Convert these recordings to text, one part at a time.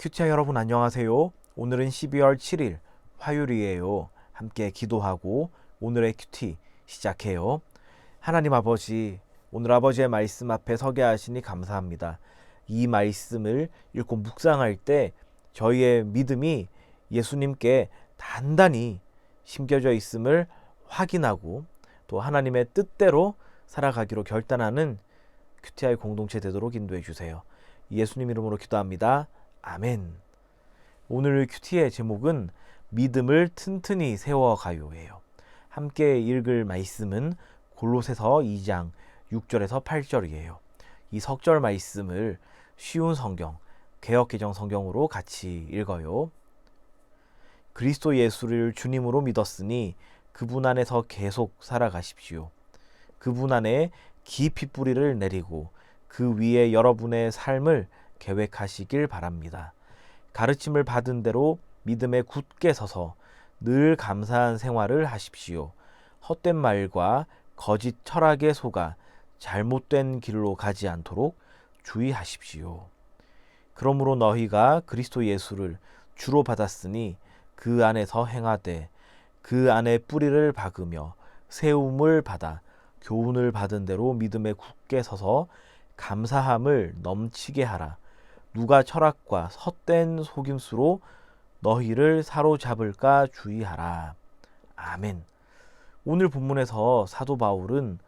큐티아 여러분 안녕하세요. 오늘은 12월 7일 화요일이에요. 함께 기도하고 오늘의 큐티 시작해요. 하나님 아버지, 오늘 아버지의 말씀 앞에 서게 하시니 감사합니다. 이 말씀을 읽고 묵상할 때 저희의 믿음이 예수님께 단단히 심겨져 있음을 확인하고 또 하나님의 뜻대로 살아가기로 결단하는 큐티아의 공동체 되도록 인도해 주세요. 예수님 이름으로 기도합니다. 아멘. 오늘 큐티의 제목은 믿음을 튼튼히 세워가요예요. 함께 읽을 말씀은 골로새서 2장 6절에서 8절이에요. 이 석절 말씀을 쉬운 성경, 개역개정 성경으로 같이 읽어요. 그리스도 예수를 주님으로 믿었으니 그분 안에서 계속 살아가십시오. 그분 안에 깊이 뿌리를 내리고 그 위에 여러분의 삶을 계획하시길 바랍니다. 가르침을 받은 대로 믿음에 굳게 서서 늘 감사한 생활을 하십시오. 헛된 말과 거짓 철학에 속아 잘못된 길로 가지 않도록 주의하십시오. 그러므로 너희가 그리스도 예수를 주로 받았으니 그 안에서 행하되 그 안에 뿌리를 박으며 세움을 받아 교훈을 받은 대로 믿음에 굳게 서서 감사함을 넘치게 하라. 누가 철학과 헛된 속임수로 너희를 사로잡을까 주의하라. 아멘. 오늘 본문에서 사도 바울은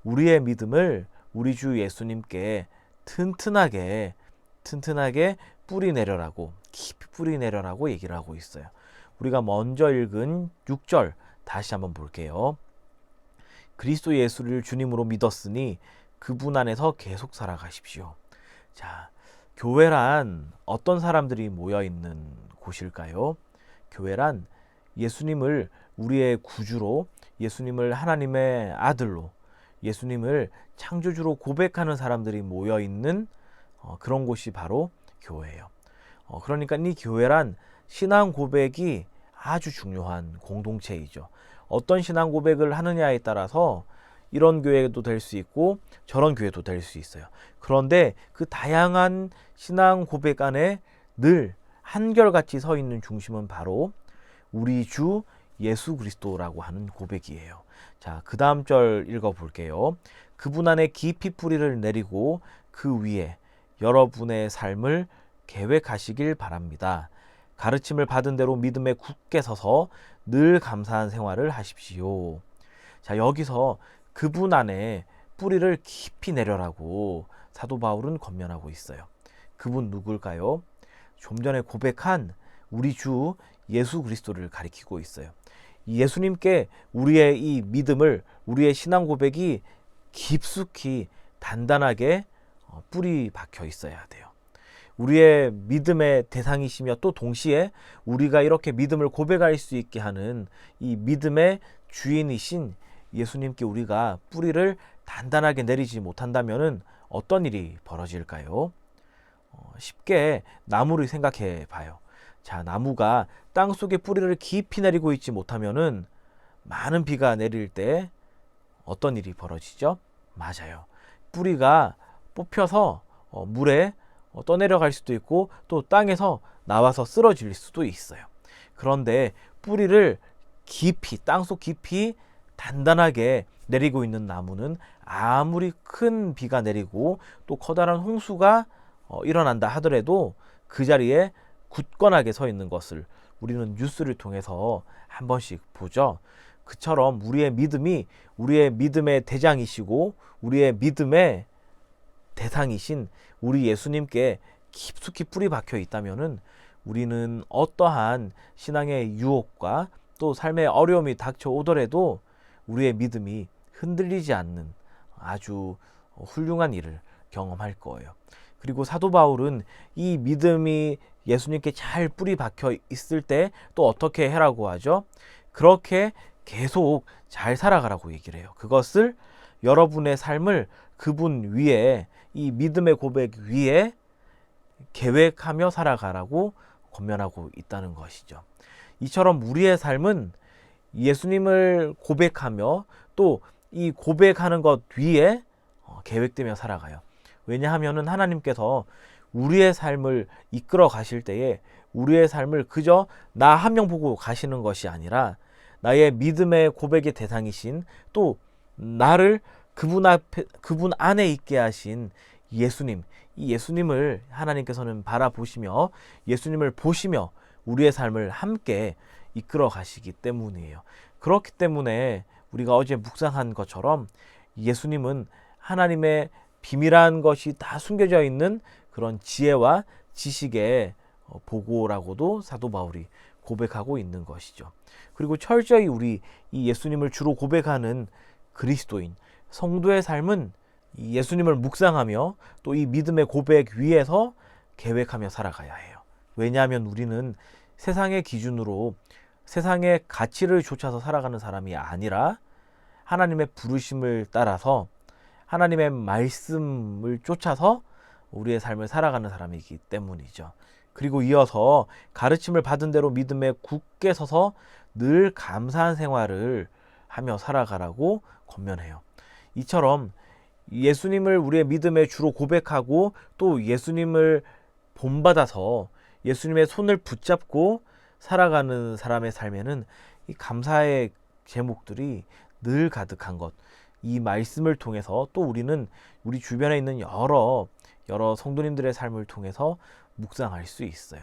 우리의 믿음을 우리 주 예수님께 튼튼하게 뿌리 내려라고, 깊이 뿌리 내려라고 얘기를 하고 있어요. 우리가 먼저 읽은 6절 다시 한번 볼게요. 그리스도 예수를 주님으로 믿었으니 그분 안에서 계속 살아가십시오. 자, 교회란 어떤 사람들이 모여있는 곳일까요? 교회란 예수님을 우리의 구주로, 예수님을 하나님의 아들로, 예수님을 창조주로 고백하는 사람들이 모여있는 그런 곳이 바로 교회예요. 그러니까 이 교회란 신앙 고백이 아주 중요한 공동체이죠. 어떤 신앙 고백을 하느냐에 따라서 이런 교회도 될 수 있고 저런 교회도 될 수 있어요. 그런데 그 다양한 신앙 고백 안에 늘 한결같이 서 있는 중심은 바로 우리 주 예수 그리스도라고 하는 고백이에요. 자, 그 다음 절 읽어볼게요. 그분 안에 깊이 뿌리를 내리고 그 위에 여러분의 삶을 계획하시길 바랍니다. 가르침을 받은 대로 믿음에 굳게 서서 늘 감사한 생활을 하십시오. 자, 여기서 그분 안에 뿌리를 깊이 내려라고 사도 바울은 권면하고 있어요. 그분 누굴까요? 좀 전에 고백한 우리 주 예수 그리스도를 가리키고 있어요. 예수님께 우리의 이 믿음을, 우리의 신앙 고백이 깊숙이 단단하게 뿌리 박혀 있어야 돼요. 우리의 믿음의 대상이시며 또 동시에 우리가 이렇게 믿음을 고백할 수 있게 하는 이 믿음의 주인이신 예수님께 우리가 뿌리를 단단하게 내리지 못한다면 어떤 일이 벌어질까요? 쉽게 나무를 생각해 봐요. 자, 나무가 땅속에 뿌리를 깊이 내리고 있지 못하면 많은 비가 내릴 때 어떤 일이 벌어지죠? 맞아요. 뿌리가 뽑혀서 물에 떠내려갈 수도 있고 또 땅에서 나와서 쓰러질 수도 있어요. 그런데 뿌리를 깊이, 땅속 깊이 단단하게 내리고 있는 나무는 아무리 큰 비가 내리고 또 커다란 홍수가 일어난다 하더라도 그 자리에 굳건하게 서 있는 것을 우리는 뉴스를 통해서 한 번씩 보죠. 그처럼 우리의 믿음이 우리의 믿음의 대장이시고 우리의 믿음의 대상이신 우리 예수님께 깊숙이 뿌리 박혀 있다면은 우리는 어떠한 신앙의 유혹과 또 삶의 어려움이 닥쳐오더라도 우리의 믿음이 흔들리지 않는 아주 훌륭한 일을 경험할 거예요. 그리고 사도 바울은 이 믿음이 예수님께 잘 뿌리 박혀 있을 때 또 어떻게 해라고 하죠? 그렇게 계속 잘 살아가라고 얘기를 해요. 그것을 여러분의 삶을 그분 위에, 이 믿음의 고백 위에 계획하며 살아가라고 권면하고 있다는 것이죠. 이처럼 우리의 삶은 예수님을 고백하며 또 이 고백하는 것 위에 계획되며 살아가요. 왜냐하면 하나님께서 우리의 삶을 이끌어 가실 때에 우리의 삶을 그저 나 한 명 보고 가시는 것이 아니라 나의 믿음의 고백의 대상이신 또 나를 그분 안에 있게 하신 예수님, 이 예수님을 하나님께서는 바라보시며 예수님을 보시며 우리의 삶을 함께 이끌어 가시기 때문이에요. 그렇기 때문에 우리가 어제 묵상한 것처럼 예수님은 하나님의 비밀한 것이 다 숨겨져 있는 그런 지혜와 지식의 보고라고도 사도 바울이 고백하고 있는 것이죠. 그리고 철저히 우리 이 예수님을 주로 고백하는 그리스도인, 성도의 삶은 이 예수님을 묵상하며 또 이 믿음의 고백 위에서 계획하며 살아가야 해요. 왜냐하면 우리는 세상의 기준으로 세상의 가치를 좇아서 살아가는 사람이 아니라 하나님의 부르심을 따라서 하나님의 말씀을 쫓아서 우리의 삶을 살아가는 사람이기 때문이죠. 그리고 이어서 가르침을 받은 대로 믿음에 굳게 서서 늘 감사한 생활을 하며 살아가라고 권면해요. 이처럼 예수님을 우리의 믿음의 주로 고백하고 또 예수님을 본받아서 예수님의 손을 붙잡고 살아가는 사람의 삶에는 이 감사의 제목들이 늘 가득한 것, 이 말씀을 통해서 또 우리는 우리 주변에 있는 여러 성도님들의 삶을 통해서 묵상할 수 있어요.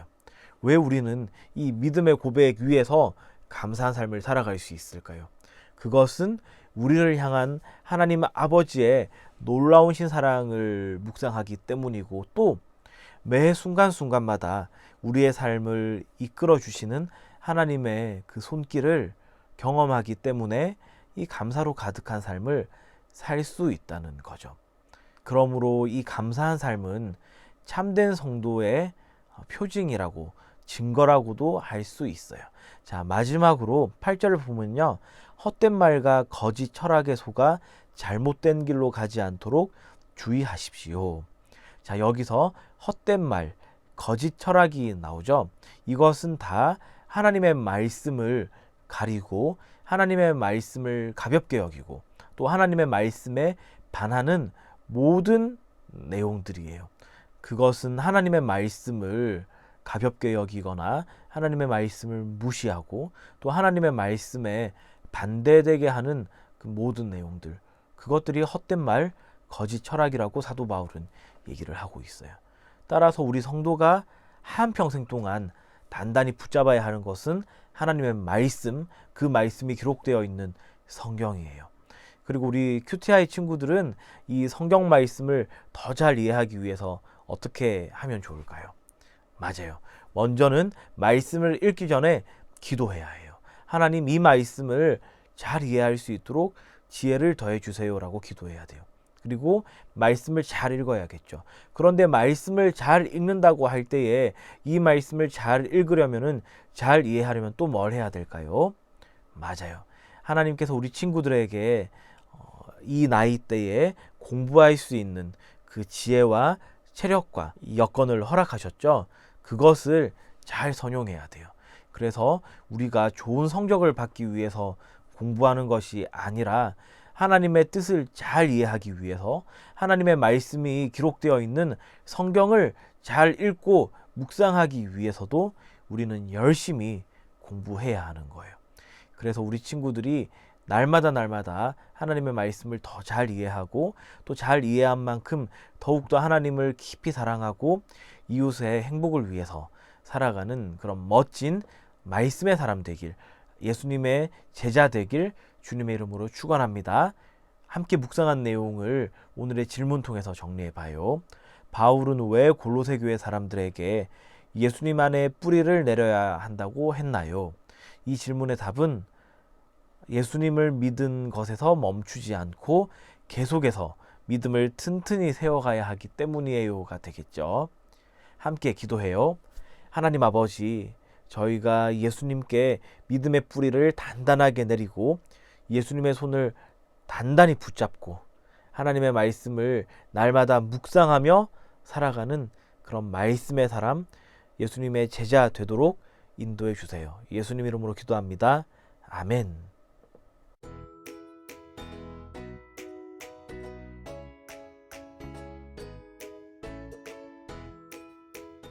왜 우리는 이 믿음의 고백 위에서 감사한 삶을 살아갈 수 있을까요? 그것은 우리를 향한 하나님 아버지의 놀라우신 사랑을 묵상하기 때문이고 또 매 순간순간마다 우리의 삶을 이끌어 주시는 하나님의 그 손길을 경험하기 때문에 이 감사로 가득한 삶을 살 수 있다는 거죠. 그러므로 이 감사한 삶은 참된 성도의 표징이라고 증거라고도 할 수 있어요. 자, 마지막으로 8절을 보면요. 헛된 말과 거짓 철학에 속아 잘못된 길로 가지 않도록 주의하십시오. 자, 여기서 헛된 말, 거짓 철학이 나오죠. 이것은 다 하나님의 말씀을 가리고 하나님의 말씀을 가볍게 여기고 또 하나님의 말씀에 반하는 모든 내용들이에요. 그것은 하나님의 말씀을 가볍게 여기거나 하나님의 말씀을 무시하고 또 하나님의 말씀에 반대되게 하는 그 모든 내용들, 그것들이 헛된 말, 거짓 철학이라고 사도 바울은 얘기를 하고 있어요. 따라서 우리 성도가 한평생 동안 단단히 붙잡아야 하는 것은 하나님의 말씀, 그 말씀이 기록되어 있는 성경이에요. 그리고 우리 QTI 친구들은 이 성경 말씀을 더 잘 이해하기 위해서 어떻게 하면 좋을까요? 맞아요. 먼저는 말씀을 읽기 전에 기도해야 해요. 하나님, 이 말씀을 잘 이해할 수 있도록 지혜를 더해 주세요라고 기도해야 돼요. 그리고 말씀을 잘 읽어야겠죠. 그런데 말씀을 잘 읽는다고 할 때에 이 말씀을 잘 읽으려면은 잘 이해하려면 또 뭘 해야 될까요? 맞아요. 하나님께서 우리 친구들에게 이 나이 때에 공부할 수 있는 그 지혜와 체력과 여건을 허락하셨죠. 그것을 잘 선용해야 돼요. 그래서 우리가 좋은 성적을 받기 위해서 공부하는 것이 아니라 하나님의 뜻을 잘 이해하기 위해서 하나님의 말씀이 기록되어 있는 성경을 잘 읽고 묵상하기 위해서도 우리는 열심히 공부해야 하는 거예요. 그래서 우리 친구들이 날마다 하나님의 말씀을 더 잘 이해하고 또 잘 이해한 만큼 더욱더 하나님을 깊이 사랑하고 이웃의 행복을 위해서 살아가는 그런 멋진 말씀의 사람 되길, 예수님의 제자 되길 주님의 이름으로 축원합니다. 함께 묵상한 내용을 오늘의 질문 통해서 정리해 봐요. 바울은 왜 골로새 교회 사람들에게 예수님 안에 뿌리를 내려야 한다고 했나요? 이 질문의 답은 예수님을 믿은 것에서 멈추지 않고 계속해서 믿음을 튼튼히 세워가야 하기 때문이에요가 되겠죠. 함께 기도해요. 하나님 아버지, 저희가 예수님께 믿음의 뿌리를 단단하게 내리고 예수님의 손을 단단히 붙잡고 하나님의 말씀을 날마다 묵상하며 살아가는 그런 말씀의 사람, 예수님의 제자 되도록 인도해 주세요. 예수님 이름으로 기도합니다. 아멘.